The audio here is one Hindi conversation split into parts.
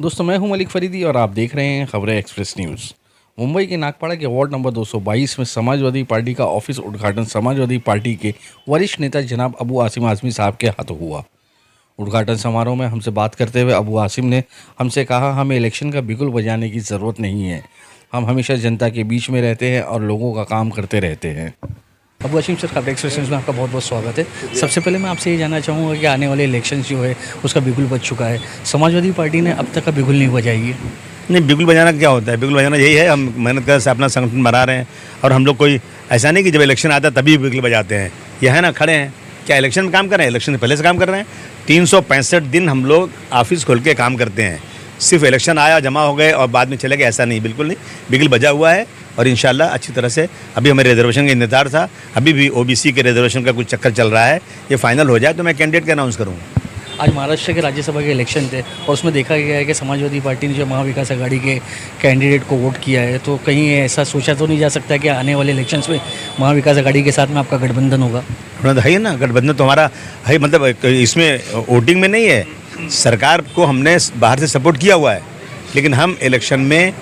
दोस्तों मैं हूं मलिक फरीदी और आप देख रहे हैं खबरें एक्सप्रेस न्यूज़। मुंबई के नागपाड़ा के वार्ड नंबर 222 में समाजवादी पार्टी का ऑफिस उद्घाटन समाजवादी पार्टी के वरिष्ठ नेता जनाब अबू आसिम आज़मी साहब के हाथों हुआ। उद्घाटन समारोह में हमसे बात करते हुए अबू आसिम ने हमसे कहा, हमें इलेक्शन का बिगुल बजाने की ज़रूरत नहीं है। हम हमेशा जनता के बीच में रहते हैं और लोगों का काम करते रहते हैं। अबू आसिम सर, खबरें एक्सप्रेस न्यूज़ में आपका बहुत बहुत स्वागत है। सबसे पहले मैं आपसे ये जानना चाहूँगा कि आने वाले इलेक्शन जो है उसका बिगुल बज चुका है, समाजवादी पार्टी ने अब तक का बिगुल नहीं बजाई है। नहीं, बिगुल बजाना क्या होता है? बिगुल बजाना यही है, हम मेहनत कर से अपना संगठन बना रहे हैं। और हम लोग कोई ऐसा नहीं कि जब इलेक्शन आता है तभी बिगुल बजाते हैं। यह है ना, खड़े हैं, क्या इलेक्शन में काम कर रहे हैं? इलेक्शन से पहले से काम कर रहे हैं। 365 दिन हम लोग ऑफिस खोल के काम करते हैं। सिर्फ इलेक्शन आया, जमा हो गए और बाद में चले गए, ऐसा नहीं, बिल्कुल नहीं। बिगुल बजा हुआ है और इंशाल्लाह अच्छी तरह से। अभी हमें रिजर्वेशन का इंतजार था, अभी भी ओबीसी के रिजर्वेशन का कुछ चक्कर चल रहा है। ये फाइनल हो जाए तो मैं कैंडिडेट का अनाउंस करूँगा। आज महाराष्ट्र के राज्यसभा के इलेक्शन थे और उसमें देखा गया है कि समाजवादी पार्टी ने जो महाविकास आघाड़ी के कैंडिडेट को वोट किया है, तो कहीं ऐसा सोचा तो नहीं जा सकता कि आने वाले इलेक्शंस में महाविकास आघाड़ी के साथ में आपका गठबंधन होगा? तो है ना, गठबंधन तो हमारा है, मतलब इसमें वोटिंग में नहीं है। सरकार को हमने बाहर से सपोर्ट किया हुआ है, लेकिन हम इलेक्शन में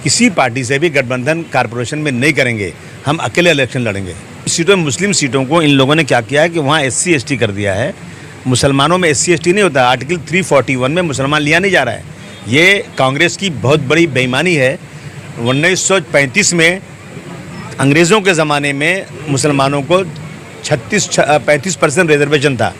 किसी पार्टी से भी गठबंधन कारपोरेशन में नहीं करेंगे। हम अकेले इलेक्शन लड़ेंगे। सीटों में, मुस्लिम सीटों को इन लोगों ने क्या किया है कि वहाँ SC ST कर दिया है। मुसलमानों में SC ST नहीं होता। आर्टिकल 341 में मुसलमान लिया नहीं जा रहा है। ये कांग्रेस की बहुत बड़ी बेईमानी है। 1935 में अंग्रेज़ों के ज़माने में मुसलमानों को 35% रिजर्वेशन था,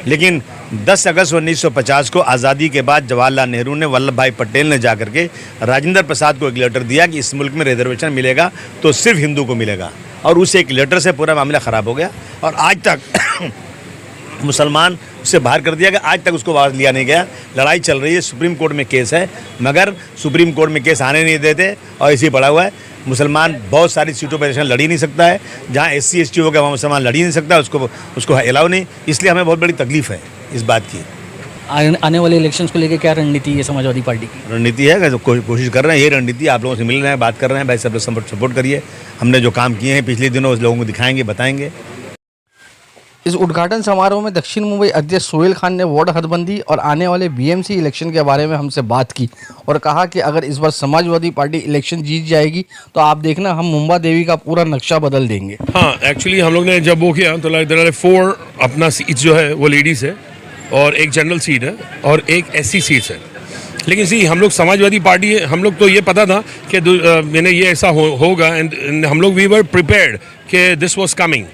लेकिन 10 अगस्त 1950 को आज़ादी के बाद जवाहरलाल नेहरू ने, वल्लभ भाई पटेल ने जाकर के राजेंद्र प्रसाद को एक लेटर दिया कि इस मुल्क में रिजर्वेशन मिलेगा तो सिर्फ हिंदू को मिलेगा, और उस एक लेटर से पूरा मामला ख़राब हो गया और आज तक मुसलमान उससे बाहर कर दिया गया। आज तक उसको वापस लिया नहीं गया। लड़ाई चल रही है, सुप्रीम कोर्ट में केस है, मगर सुप्रीम कोर्ट में केस आने नहीं देते और ऐसे ही पड़ा हुआ है। मुसलमान बहुत सारी सीटों पर इलेक्शन लड़ ही नहीं सकता है। जहाँ SC ST होगा वहाँ मुसलमान लड़ ही नहीं सकता, उसको अलाउ नहीं। इसलिए हमें बहुत बड़ी तकलीफ है इस बात की। आने वाले इलेक्शंस को लेकर क्या रणनीति है समाजवादी पार्टी की? रणनीति है, कोशिश कर रहे हैं, ये रणनीति आप लोगों से मिल रहे हैं, बात कर रहे हैं, भाई सब लोग सपोर्ट करिए। हमने जो काम किए हैं पिछले दिनों उस लोगों को दिखाएंगे, बताएंगे। इस उद्घाटन समारोह में दक्षिण मुंबई अध्यक्ष सोहेल खान ने वार्ड हदबंदी और आने वाले BMC इलेक्शन के बारे में हमसे बात की और कहा कि अगर इस बार समाजवादी पार्टी इलेक्शन जीत जाएगी तो आप देखना, हम मुंबा देवी का पूरा नक्शा बदल देंगे। हाँ, एक्चुअली हम लोग ने जब वो किया तो लाइक 4 अपना सीट जो है वो लेडीज़ है और एक जनरल सीट है और एक SC सीट है। लेकिन सी हम लोग समाजवादी पार्टी है, हम लोग तो ये पता था कि मैंने ये ऐसा होगा एंड हम लोग वी वर प्रिपेयर्ड कि दिस वाज कमिंग।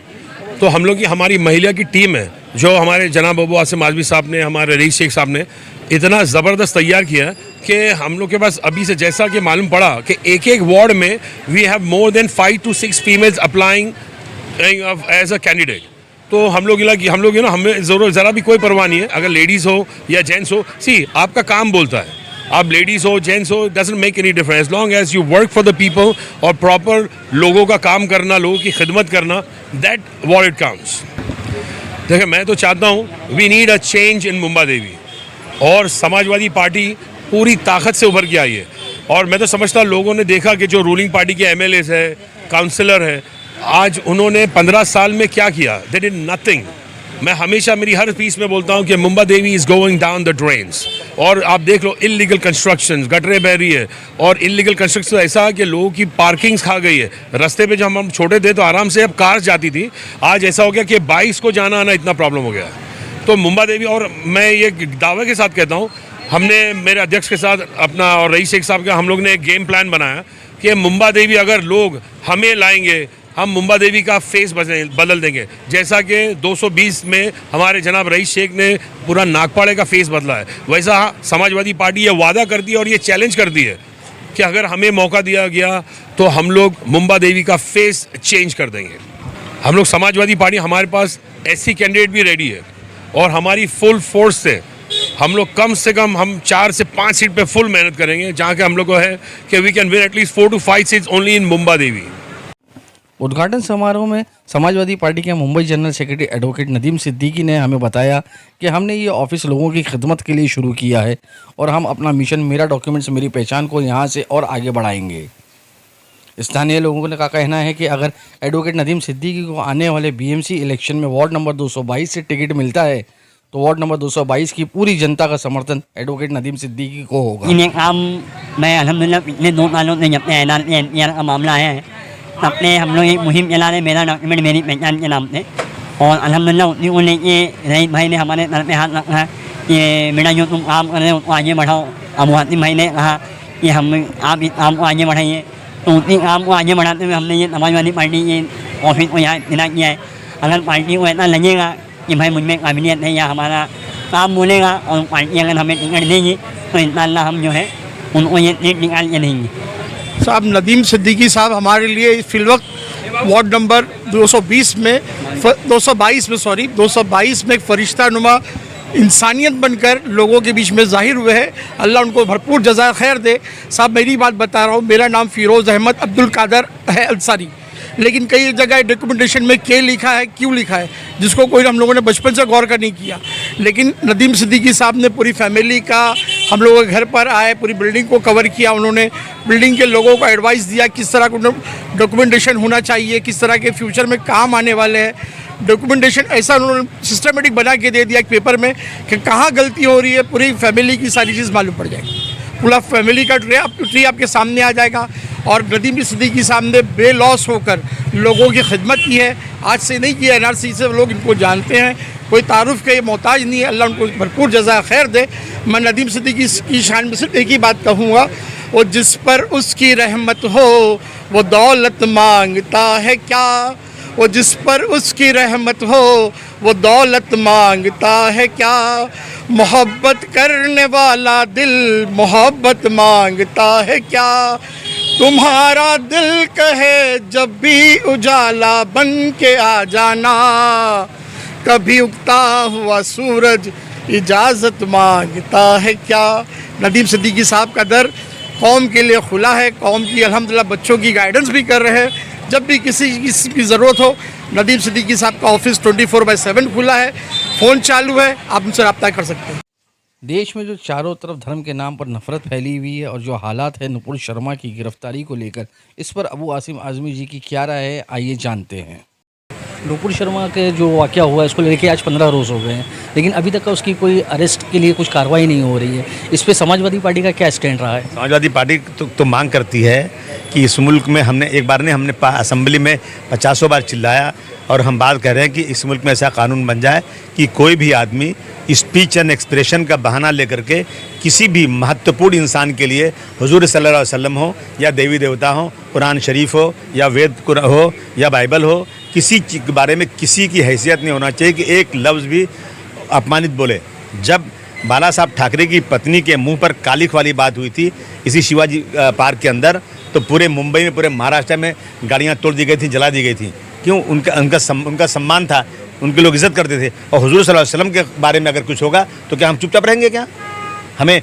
तो हम लोग की हमारी महिला की टीम है, जो हमारे जनाब अबू आसिम आज़मी साहब ने, हमारे रईस शेख साहब ने इतना ज़बरदस्त तैयार किया है कि हम लोग के पास अभी से जैसा कि मालूम पड़ा कि एक एक वार्ड में we have more than 5 to 6 females applying as a candidate. तो हम लोग ना हमें ज़रा भी कोई परवाह नहीं है, अगर लेडीज़ हो या जेंट्स हो। सी आपका काम बोलता है, आप लेडीज़ हो जेंट्स हो, doesn't make any difference, long as you work for the people और प्रॉपर लोगों का काम करना, लोगों की खिदमत करना, दैट व्हाट इट काउंट्स। देखिए, मैं तो चाहता हूँ we need a change in Mumba Devi, और समाजवादी पार्टी पूरी ताकत से उभर के आई है। और मैं तो समझता, लोगों ने देखा कि जो रूलिंग पार्टी के MLAs है, काउंसलर है, आज उन्होंने 15 साल में क्या किया, दे डिड नथिंग। मैं हमेशा मेरी हर पीस में बोलता हूँ कि Mumba Devi is going down the drains. और आप देख लो, इलीगल कंस्ट्रक्शंस, गटरें बह रही है, और इलीगल कंस्ट्रक्शन ऐसा कि लोगों की पार्किंग्स खा गई है। रास्ते पे जब हम छोटे थे तो आराम से अब कार्स जाती थी, आज ऐसा हो गया कि बाइक्स को जाना आना इतना प्रॉब्लम हो गया। तो मुंबा देवी, और मैं ये दावे के साथ कहता हूँ, हमने मेरे अध्यक्ष के साथ अपना और रईस शेख साहब का हम लोग ने एक गेम प्लान बनाया कि मुंबा देवी अगर लोग हमें लाएंगे, हम मुंबा देवी का फेस बदल देंगे। जैसा कि 220 में हमारे जनाब रईस शेख ने पूरा नागपाड़े का फेस बदला है, वैसा समाजवादी पार्टी ये वादा करती है और ये चैलेंज करती है कि अगर हमें मौका दिया गया तो हम लोग मुंबा देवी का फेस चेंज कर देंगे। हम लोग समाजवादी पार्टी, हमारे पास SC कैंडिडेट भी रेडी है और हमारी फुल फोर्स से हम लोग कम से कम हम 4 से 5 सीट पे फुल मेहनत करेंगे, जहाँ के हम लोग को है कि we can win at least 4 to 5 seats only in Mumba Devi. उद्घाटन समारोह में समाजवादी पार्टी के Mumbai general secretary advocate Nadeem Siddiqui ने हमें बताया कि हमने ये ऑफिस लोगों की खिदमत के लिए शुरू किया है और हम अपना मिशन मेरा डॉक्यूमेंट्स मेरी पहचान को यहाँ से और आगे बढ़ाएंगे। स्थानीय लोगों का कहना है कि अगर एडवोकेट नदीम सिद्दीकी को आने वाले BMC इलेक्शन में वार्ड नंबर 222 से टिकट मिलता है तो वार्ड नंबर 222 की पूरी जनता का समर्थन एडवोकेट नदीम सिद्दीकी को होगा। इन्हें काम मैं अल्हम्दुलिल्लाह पिछले 2 सालों से जब से ऐलान एनपीआर का मामला है तब से हम लोग एक मुहिम चला रहे, मेरा डॉक्यूमेंट मेरी पहचान के नाम से, और अल्हम्दुलिल्लाह उसी को लेके रईस भाई ने हमारे सर पे हाथ रखा कि मेरा जो तुम काम कर रहे हो उसको आगे बढ़ाओ। अबू हातिम भाई ने कहा कि हम आप इस काम को आगे बढ़ाइए, तो उसी काम को आगे बढ़ाते हुए हमने ये समाजवादी पार्टी के ऑफिस को यहाँ इतना किया है। अगर पार्टी को ऐसा लगेगा कि भाई मुझ में काबिलियत है या हमारा काम बोलेगा और पार्टी अगर हमें टिकट देगी तो इंशाअल्लाह हम जो है उनको ये सीट निकाल के देंगे। साहब नदीम सिद्दीकी साहब हमारे लिए फिलवक्त वार्ड नंबर 222 में एक फरिश्ता नुमा इंसानियत बनकर लोगों के बीच में ज़ाहिर हुए हैं। अल्लाह उनको भरपूर जज़ा खैर दे। साहब मेरी बात बता रहा हूँ, मेरा नाम फ़िरोज़ अहमद अब्दुल कादर है अंसारी, लेकिन कई जगह डॉक्यूमेंटेशन में क्या लिखा है, क्यों लिखा है, जिसको कोई हम लोगों ने बचपन से गौर कर नहीं किया। लेकिन नदीम सिद्दीकी साहब ने पूरी फैमिली का हम लोगों के घर पर आए, पूरी बिल्डिंग को कवर किया। उन्होंने बिल्डिंग के लोगों को एडवाइस दिया किस तरह का डॉक्यूमेंटेशन होना चाहिए, किस तरह के फ्यूचर में काम आने वाले हैं। डॉक्यूमेंटेशन ऐसा उन्होंने सिस्टमेटिक बना के दे दिया एक पेपर में कि कहाँ गलती हो रही है, पूरी फैमिली की सारी चीज़ मालूम पड़ जाएगी। पूरा फैमिली का ट्री आपके सामने आ जाएगा। और नदीम सिद्दीकी साहब ने बेलॉस होकर लोगों की खिदमत की है। आज से नहीं किया, एनआरसी से लोग इनको जानते हैं, कोई तारुफ के मोहताज नहीं है। अल्लाह उनको भरपूर जज़ा खैर दे। मैं नदीम सिद्दीकी की शान में सिर्फ एक ही बात कहूँगा, वो जिस पर उसकी रहमत हो वो दौलत मांगता है क्या, वो जिस पर उसकी रहमत हो वो दौलत मांगता है क्या, मोहब्बत करने वाला दिल मोहब्बत मांगता है क्या, तुम्हारा दिल कहे जब भी उजाला बन के आ जाना, कभी उगता हुआ सूरज इजाज़त मांगता है क्या। नदीम सिद्दीकी साहब का दर कौम के लिए खुला है, कौम की अल्हम्दुलिल्लाह बच्चों की गाइडेंस भी कर रहे हैं। जब भी किसी की ज़रूरत हो, नदीम सिद्दीकी साहब का ऑफिस 24/7 खुला है, फ़ोन चालू है, आप उनसे रब्ता कर सकते हैं। देश में जो चारों तरफ धर्म के नाम पर नफरत फैली हुई है और जो हालात है नुपुर शर्मा की गिरफ्तारी को लेकर, इस पर अबू आसिम आज़मी जी की क्या राय है, आइए जानते हैं। नुपुर शर्मा के जो वाक़या हुआ है इसको लेके आज 15 रोज़ हो गए हैं, लेकिन अभी तक का उसकी कोई अरेस्ट के लिए कुछ कार्रवाई नहीं हो रही है। इस पर समाजवादी पार्टी का क्या स्टैंड रहा है? समाजवादी पार्टी तो मांग करती है कि इस मुल्क में हमने असेंबली में 50 बार चिल्लाया और हम बात कर रहे हैं कि इस मुल्क में ऐसा कानून बन जाए कि कोई भी आदमी स्पीच एंड एक्सप्रेशन का बहाना लेकर के किसी भी महत्वपूर्ण इंसान के लिए हुजूर सल्लल्लाहु अलैहि वसल्लम हो या देवी देवता हो, कुरान शरीफ हो या वेद हो या बाइबल हो, किसी चीज़ के बारे में किसी की हैसियत नहीं होना चाहिए कि एक लफ्ज़ भी अपमानित बोले। जब बाला साहब ठाकरे की पत्नी के मुंह पर कालिख वाली बात हुई थी इसी शिवाजी पार्क के अंदर, तो पूरे मुंबई में, पूरे महाराष्ट्र में गाड़ियाँ तोड़ दी गई थी, जला दी गई थी। क्यों? उनका सम्मान था, उनके लोग इज़्ज़त करते थे। और हुजूर सल्लल्लाहु अलैहि वसल्लम के बारे में अगर कुछ होगा तो क्या हम चुपचाप रहेंगे? क्या हमें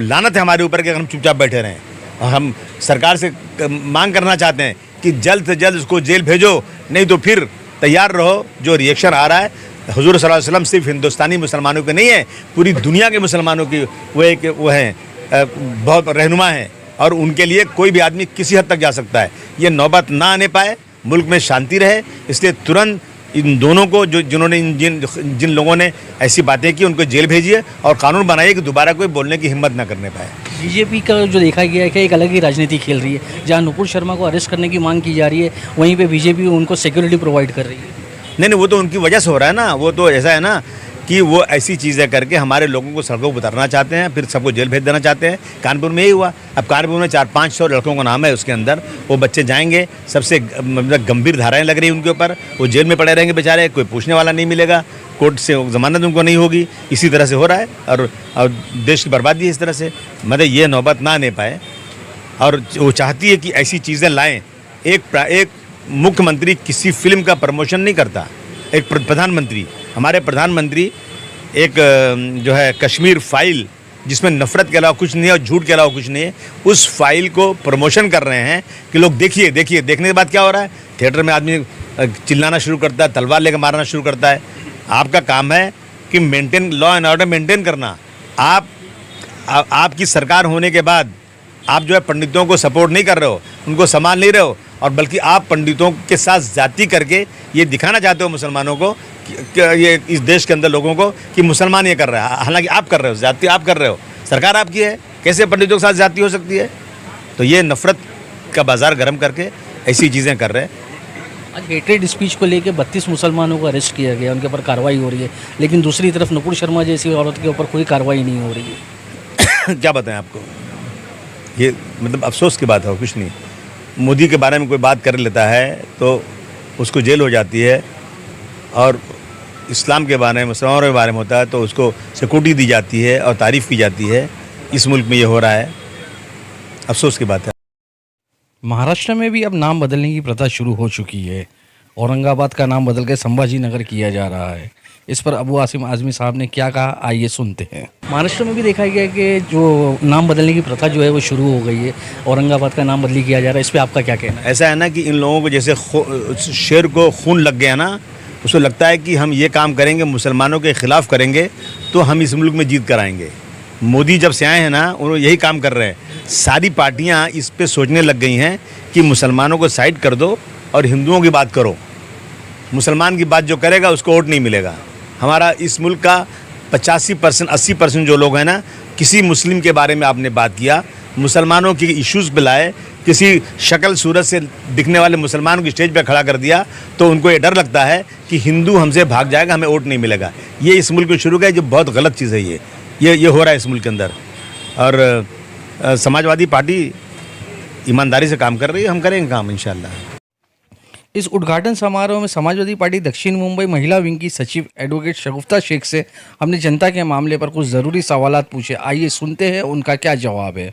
लानत है हमारे ऊपर कि अगर हम चुपचाप बैठे रहें। और हम सरकार से मांग करना चाहते हैं कि जल्द से जल्द उसको जेल भेजो, नहीं तो फिर तैयार रहो। जो रिएक्शन आ रहा है हुजूर सल्लल्लाहु अलैहि वसल्लम सिर्फ हिंदुस्तानी मुसलमानों के नहीं है, पूरी दुनिया के मुसलमानों की वो हैं, बहुत रहनुमा हैं, और उनके लिए कोई भी आदमी किसी हद तक जा सकता है। ये नौबत ना आने पाए, मुल्क में शांति रहे, इसलिए तुरंत इन दोनों को जिन्होंने जिन लोगों ने ऐसी बातें की उनको जेल भेजिए और कानून बनाइए कि दोबारा कोई बोलने की हिम्मत ना करने पाए। बीजेपी का जो देखा गया है कि एक अलग ही राजनीति खेल रही है। जहाँ नुपुर शर्मा को अरेस्ट करने की मांग की जा रही है, वहीं पे बीजेपी उनको सिक्योरिटी प्रोवाइड कर रही है। नहीं, वो तो उनकी वजह से हो रहा है ना। वो तो ऐसा है ना कि वो ऐसी चीज़ें करके हमारे लोगों को सड़कों पर उतारना चाहते हैं, फिर सबको जेल भेज देना चाहते हैं। कानपुर में यही हुआ। अब कानपुर में 400-500 लड़कों का नाम है उसके अंदर, वो बच्चे जाएंगे, सबसे गंभीर धाराएं लग रही हैं उनके ऊपर, वो जेल में पड़े रहेंगे बेचारे, कोई पूछने वाला नहीं मिलेगा, कोर्ट से जमानत उनको नहीं होगी। इसी तरह से हो रहा है और देश की बर्बादी है इस तरह से। मतलब ये नौबत ना आने पाए, और वो चाहती है कि ऐसी चीज़ें लाएँ। एक मुख्यमंत्री किसी फिल्म का प्रमोशन नहीं करता। एक प्रधानमंत्री, हमारे प्रधानमंत्री एक जो है कश्मीर फाइल, जिसमें नफ़रत के अलावा कुछ नहीं है और झूठ के अलावा कुछ नहीं है, उस फाइल को प्रमोशन कर रहे हैं कि लोग देखिए। देखने के बाद क्या हो रहा है? थिएटर में आदमी चिल्लाना शुरू करता है, तलवार लेकर मारना शुरू करता है। आपका काम है कि maintain, law and order maintain करना। आपकी सरकार होने के बाद आप जो है पंडितों को सपोर्ट नहीं कर रहे हो, उनको संभाल नहीं रहे हो, और बल्कि आप पंडितों के साथ जाति करके ये दिखाना चाहते हो मुसलमानों को कि ये इस देश के अंदर लोगों को कि मुसलमान ये कर रहा है। हालांकि आप कर रहे हो, जाति आप कर रहे हो, सरकार आपकी है, कैसे पंडितों के साथ जाति हो सकती है? तो ये नफरत का बाजार गर्म करके ऐसी चीज़ें कर रहे हैं। आज हेटेड स्पीच को लेकर 32 मुसलमानों को अरेस्ट किया गया, उनके ऊपर कार्रवाई हो रही है, लेकिन दूसरी तरफ नुपुर शर्मा जैसी औरत के ऊपर कोई कार्रवाई नहीं हो रही है। क्या बताएं आपको, ये मतलब अफसोस की बात है, कुछ नहीं। मोदी के बारे में कोई बात कर लेता है तो उसको जेल हो जाती है, और इस्लाम के बारे में, मुसलमानों के बारे में होता है तो उसको सिक्योरिटी दी जाती है और तारीफ़ की जाती है। इस मुल्क में ये हो रहा है, अफसोस की बात है। महाराष्ट्र में भी अब नाम बदलने की प्रथा शुरू हो चुकी है। औरंगाबाद का नाम बदल के संभाजी नगर किया जा रहा है। इस पर अबू आसिम आज़मी साहब ने क्या कहा, आइए सुनते हैं। महाराष्ट्र में भी देखा गया कि जो नाम बदलने की प्रथा जो है वो शुरू हो गई है। औरंगाबाद का नाम बदली किया जा रहा है, इस पर आपका क्या कहना है? ऐसा है ना कि इन लोगों को जैसे शेर को खून लग गया ना, उसको लगता है कि हम ये काम करेंगे, मुसलमानों के ख़िलाफ़ करेंगे तो हम इस मुल्क में जीत कर आएंगे। मोदी जब से आए हैं ना, उन्होंने यही काम कर रहे हैं। सारी पार्टियां इस पे सोचने लग गई हैं कि मुसलमानों को साइड कर दो और हिंदुओं की बात करो। मुसलमान की बात जो करेगा उसको वोट नहीं मिलेगा। हमारा इस मुल्क का 85% 80% जो लोग हैं ना, किसी मुस्लिम के बारे में आपने बात किया, मुसलमानों के इश्यूज़ पे लाए, किसी शक्ल सूरत से दिखने वाले मुसलमान को स्टेज पे खड़ा कर दिया तो उनको ये डर लगता है कि हिंदू हमसे भाग जाएगा, हमें वोट नहीं मिलेगा। ये इस मुल्क में शुरू किया, जो बहुत गलत चीज़ है। ये हो रहा है इस मुल्क के अंदर। और समाजवादी पार्टी ईमानदारी से काम कर रही है, हम करेंगे काम इंशाल्लाह। इस उद्घाटन समारोह में समाजवादी पार्टी दक्षिण मुंबई महिला विंग की सचिव एडवोकेट शगुफ्ता शेख से हमने जनता के मामले पर कुछ ज़रूरी सवालात पूछे। आइए सुनते हैं उनका क्या जवाब है।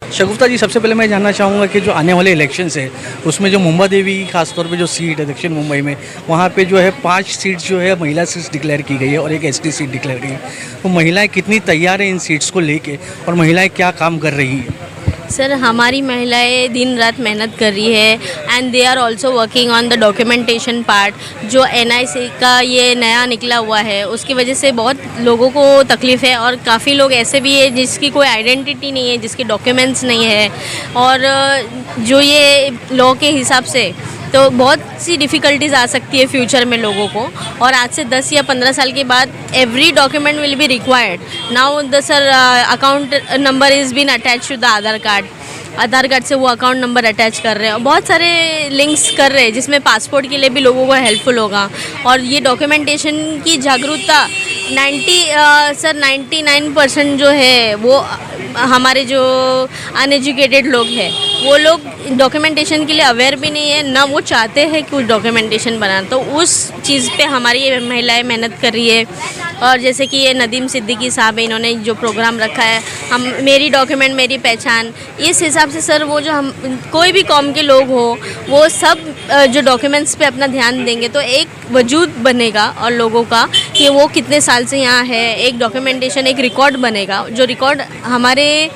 शगुफ्ता जी, सबसे पहले मैं जानना चाहूँगा कि जो आने वाले इलेक्शंस है उसमें जो मुंबा देवी की खासतौर पे जो सीट है दक्षिण मुंबई में, वहाँ पे जो है 5 सीट जो है महिला सीट्स डिक्लेयर की गई है और एक एसटी सीट डिक्लेयर की गई है। तो महिलाएं कितनी तैयार हैं इन सीट्स को लेके, और महिलाएं क्या काम कर रही हैं? सर, हमारी महिलाएं दिन रात मेहनत कर रही है and they are also working on the documentation part. जो NIC का ये नया निकला हुआ है उसकी वजह से बहुत लोगों को तकलीफ़ है, और काफ़ी लोग ऐसे भी है जिसकी कोई आइडेंटिटी नहीं है, जिसके डॉक्यूमेंट्स नहीं है, और जो ये लॉ के हिसाब से तो बहुत सी डिफ़िकल्टीज़ आ सकती है फ्यूचर में लोगों को। और आज से 10 या 15 साल के बाद every document will be required. Now the sir account number is been attach to the Aadhaar card से वो अकाउंट नंबर अटैच कर रहे हैं और बहुत सारे लिंक्स कर रहे हैं, जिसमें पासपोर्ट के लिए भी लोगों को हेल्पफुल होगा। और ये डॉक्यूमेंटेशन की जागरूकता 99% जो है वो हमारे जो अनएजुकेटेड लोग हैं वो लोग डॉक्यूमेंटेशन के लिए अवेयर भी नहीं है, ना वो चाहते हैं कि कुछ डॉक्यूमेंटेशन बनाना। तो उस चीज़ पे हमारी ये महिलाएं मेहनत कर रही है। और जैसे कि ये नदीम सिद्दीकी साहब है, इन्होंने जो प्रोग्राम रखा है, हम मेरी डॉक्यूमेंट मेरी पहचान, इस हिसाब से सर वो जो हम कोई भी कौम के लोग हो वो सब जो डॉक्यूमेंट्स पे अपना ध्यान देंगे तो एक वजूद बनेगा और लोगों का कि वो कितने साल से यहाँ है, एक डॉक्यूमेंटेशन एक रिकॉर्ड बनेगा, जो रिकॉर्ड हमारे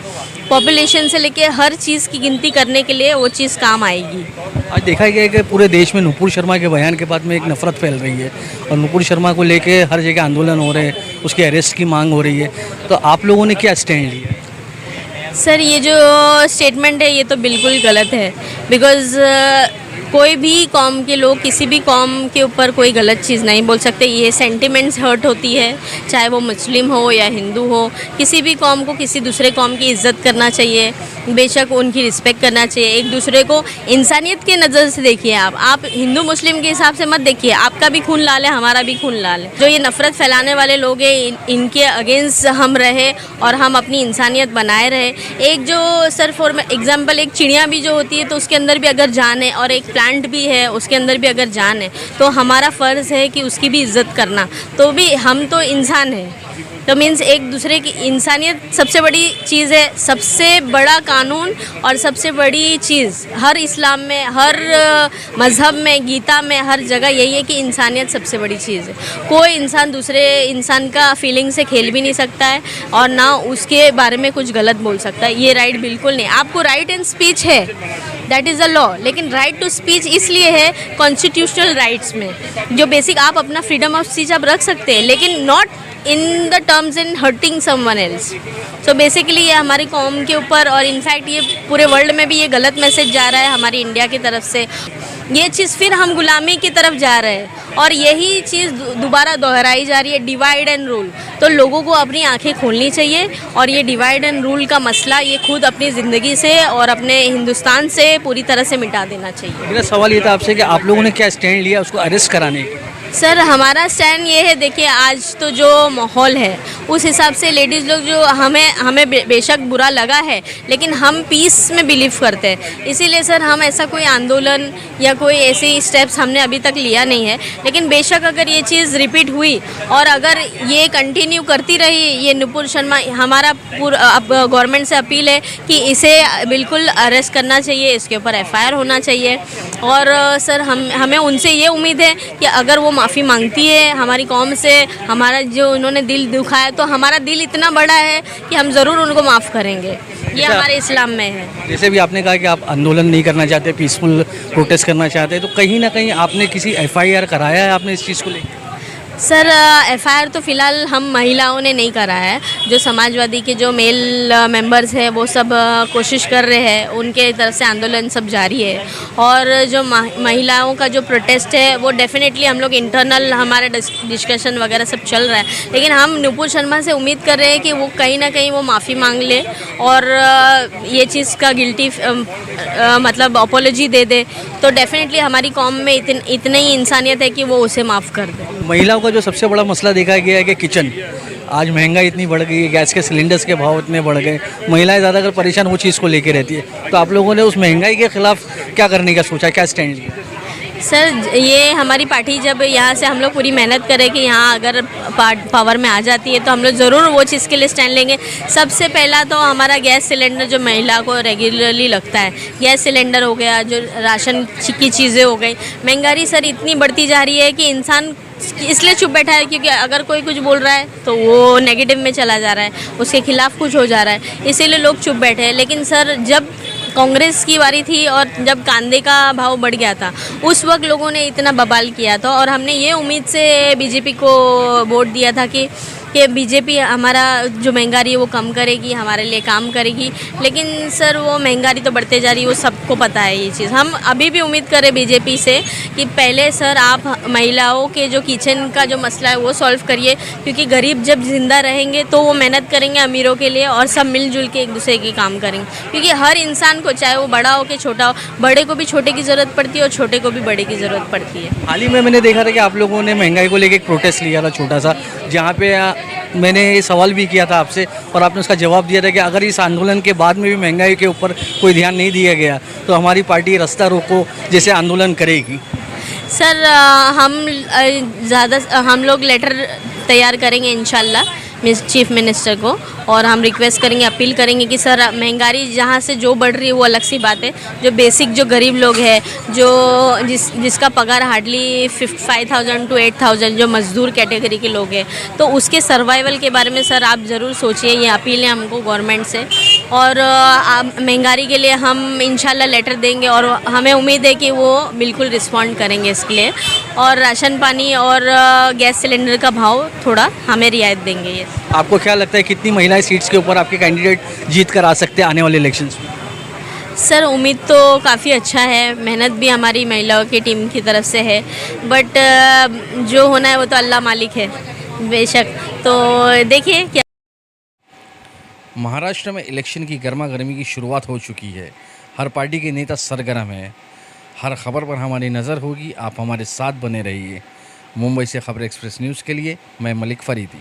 पॉपुलेशन से लेके हर चीज़ की गिनती करने के लिए वो चीज़ काम आएगी। आज देखा गया कि पूरे देश में नुपुर शर्मा के बयान के बाद में एक नफरत फैल रही है और नुपुर शर्मा को लेके हर जगह आंदोलन हो रहे हैं, उसके अरेस्ट की मांग हो रही है। तो आप लोगों ने क्या स्टैंड लिया? सर, ये जो स्टेटमेंट है ये तो बिल्कुल गलत है, बिकॉज़ कोई भी कौम के लोग किसी भी कौम के ऊपर कोई गलत चीज़ नहीं बोल सकते। ये सेंटिमेंट्स हर्ट होती है, चाहे वो मुस्लिम हो या हिंदू हो। किसी भी कौम को किसी दूसरे कौम की इज़्ज़त करना चाहिए, बेशक उनकी रिस्पेक्ट करना चाहिए। एक दूसरे को इंसानियत के नज़र से देखिए। आप हिंदू मुस्लिम के हिसाब से मत देखिए, आपका भी खून लाल है, हमारा भी खून लाल है। जो ये नफ़रत फैलाने वाले लोग हैं इनके अगेंस्ट हम रहे और हम अपनी इंसानियत बनाए रहे। एक जो सर फॉर एग्जाम्पल एक चिड़िया भी जो होती है तो उसके अंदर भी अगर जान है, और एक प्लांट भी है उसके अंदर भी अगर जान है, तो हमारा फ़र्ज़ है कि उसकी भी इज़्ज़त करना। तो भी हम तो इंसान हैं, तो मीन्स एक दूसरे की इंसानियत सबसे बड़ी चीज़ है। सबसे बड़ा कानून और सबसे बड़ी चीज़ हर इस्लाम में, हर मज़हब में, गीता में, हर जगह यही है कि इंसानियत सबसे बड़ी चीज़ है। कोई इंसान दूसरे इंसान का फीलिंग से खेल भी नहीं सकता है और ना उसके बारे में कुछ गलत बोल सकता है। ये राइट बिल्कुल नहीं। आपको राइट एंड स्पीच है, दैट इज़ अ लॉ, लेकिन राइट टू स्पीच इसलिए है कॉन्स्टिट्यूशनल राइट्स में, जो बेसिक आप अपना फ्रीडम ऑफ स्पीच आप रख सकते हैं, लेकिन not in the terms in hurting someone else. So basically ये हमारी कौम के ऊपर और इनफैक्ट ये पूरे वर्ल्ड में भी ये गलत मैसेज जा रहा है हमारी इंडिया की तरफ से। ये चीज़ फिर हम गुलामी की तरफ जा रहे हैं और यही चीज़ दोबारा दोहराई जा रही है, डिवाइड एंड रूल। तो लोगों को अपनी आंखें खोलनी चाहिए और ये डिवाइड एंड रूल का मसला ये खुद अपनी ज़िंदगी से और अपने हिंदुस्तान से पूरी तरह से मिटा देना चाहिए। मेरा सवाल ये था आपसे कि आप लोगों ने क्या स्टैंड लिया उसको अरेस्ट कराने के? सर हमारा स्टैंड ये है, देखिए आज तो जो माहौल है उस हिसाब से लेडीज़ लोग जो हमें बेशक बुरा लगा है लेकिन हम पीस में बिलीव करते हैं, इसीलिए सर हम ऐसा कोई आंदोलन या कोई ऐसे स्टेप्स हमने अभी तक लिया नहीं है। लेकिन बेशक अगर ये चीज़ रिपीट हुई और अगर ये कंटिन्यू करती रही ये नुपुर शर्मा, हमारा गवर्नमेंट से अपील है कि इसे बिल्कुल अरेस्ट करना चाहिए, इसके ऊपर FIR होना चाहिए। और सर हमें उनसे ये उम्मीद है कि अगर वो माफ़ी मांगती है हमारी कौम से, हमारा जो उन्होंने दिल दुखाया, तो हमारा दिल इतना बड़ा है कि हम ज़रूर उनको माफ़ करेंगे। ये हमारे इस्लाम में है। जैसे भी आपने कहा कि आप आंदोलन नहीं करना चाहते, पीसफुल प्रोटेस्ट करना चाहते हैं, तो कहीं ना कहीं आपने किसी FIR कराया है आपने इस चीज़ को लेकर? सर FIR तो फ़िलहाल हम महिलाओं ने नहीं करा है। जो समाजवादी के जो मेल मेंबर्स हैं वो सब कोशिश कर रहे हैं, उनके तरफ से आंदोलन सब जारी है। और जो महिलाओं का जो प्रोटेस्ट है वो डेफिनेटली हम लोग इंटरनल हमारा डिस्कशन वगैरह सब चल रहा है। लेकिन हम नुपुर शर्मा से उम्मीद कर रहे हैं कि वो कहीं ना कहीं वो माफ़ी मांग ले और ये चीज़ का गिल्टी मतलब अपोलॉजी दे दे, तो डेफिनेटली हमारी कौम में इतनी ही इंसानियत है कि वो उसे माफ़ कर दे। महिलाओं का जो सबसे बड़ा मसला देखा गया है कि किचन, आज महंगाई इतनी बढ़ गई है, गैस के सिलेंडर्स के भाव इतने बढ़ गए, महिलाएं ज़्यादातर परेशान वो चीज़ को लेके रहती है। तो आप लोगों ने उस महंगाई के खिलाफ क्या करने का सोचा, क्या स्टैंड लिया? सर ये हमारी पार्टी जब यहाँ से हम लोग पूरी मेहनत करें कि यहाँ अगर पावर में आ जाती है तो हम लोग ज़रूर वो चीज़ के लिए स्टैंड लेंगे। सबसे पहला तो हमारा गैस सिलेंडर जो महिला को रेगुलरली लगता है, गैस सिलेंडर हो गया, जो राशन की चीज़ें हो गई। महंगाई सर इतनी बढ़ती जा रही है कि इंसान इसलिए चुप बैठा है क्योंकि अगर कोई कुछ बोल रहा है तो वो नेगेटिव में चला जा रहा है, उसके खिलाफ कुछ हो जा रहा है, इसीलिए लोग चुप बैठे हैं। लेकिन सर जब कांग्रेस की बारी थी और जब कांदे का भाव बढ़ गया था उस वक्त लोगों ने इतना बवाल किया था और हमने ये उम्मीद से BJP को वोट दिया था कि BJP हमारा जो महंगाई है वो कम करेगी, हमारे लिए काम करेगी। लेकिन सर वो महंगाई तो बढ़ते जा रही है, वो सबको पता है ये चीज़। हम अभी भी उम्मीद करें BJP से कि पहले सर आप महिलाओं के जो किचन का जो मसला है वो सॉल्व करिए, क्योंकि गरीब जब जिंदा रहेंगे तो वो मेहनत करेंगे अमीरों के लिए और सब मिलजुल के एक दूसरे के काम करेंगे। क्योंकि हर इंसान को, चाहे वो बड़ा हो कि छोटा हो, बड़े को भी छोटे की ज़रूरत पड़ती है और छोटे को भी बड़े की ज़रूरत पड़ती है। हाल ही में मैंने देखा था कि आप लोगों ने महंगाई को लेकर एक प्रोटेस्ट लिया था छोटा सा, जहाँ पे मैंने ये सवाल भी किया था आपसे और आपने उसका जवाब दिया था कि अगर इस आंदोलन के बाद में भी महंगाई के ऊपर कोई ध्यान नहीं दिया गया तो हमारी पार्टी रास्ता रोको जैसे आंदोलन करेगी। सर हम लोग लेटर तैयार करेंगे इंशाल्लाह चीफ मिनिस्टर को और हम रिक्वेस्ट करेंगे, अपील करेंगे कि सर महंगाई जहाँ से जो बढ़ रही है वो अलग सी बात है, जो बेसिक जो गरीब लोग हैं, जो जिसका पगार हार्डली 5,000 to 8,000 जो मजदूर कैटेगरी के लोग हैं, तो उसके सर्वाइवल के बारे में सर आप ज़रूर सोचिए। ये अपील है हमको गवर्नमेंट से और महंगाई के लिए हम इंशाल्लाह लेटर देंगे और हमें उम्मीद है कि वो बिल्कुल रिस्पॉन्ड करेंगे इसके लिए और राशन पानी और गैस सिलेंडर का भाव थोड़ा हमें रियायत देंगे। ये आपको क्या लगता है कितनी महिलाएं सीट्स के ऊपर आपके कैंडिडेट जीत कर आ सकते हैं आने वाले इलेक्शंस में? सर उम्मीद तो काफ़ी अच्छा है, मेहनत भी हमारी महिलाओं की टीम की तरफ से है, बट जो होना है वो तो अल्लाह मालिक है बेशक। तो देखिए क्या। महाराष्ट्र में इलेक्शन की गर्मा गर्मी की शुरुआत हो चुकी है। हर पार्टी के नेता सरगर्म है। हर खबर पर हमारी नज़र होगी, आप हमारे साथ बने रहिए। मुंबई से खबर एक्सप्रेस न्यूज़ के लिए मैं मलिक फरीदी।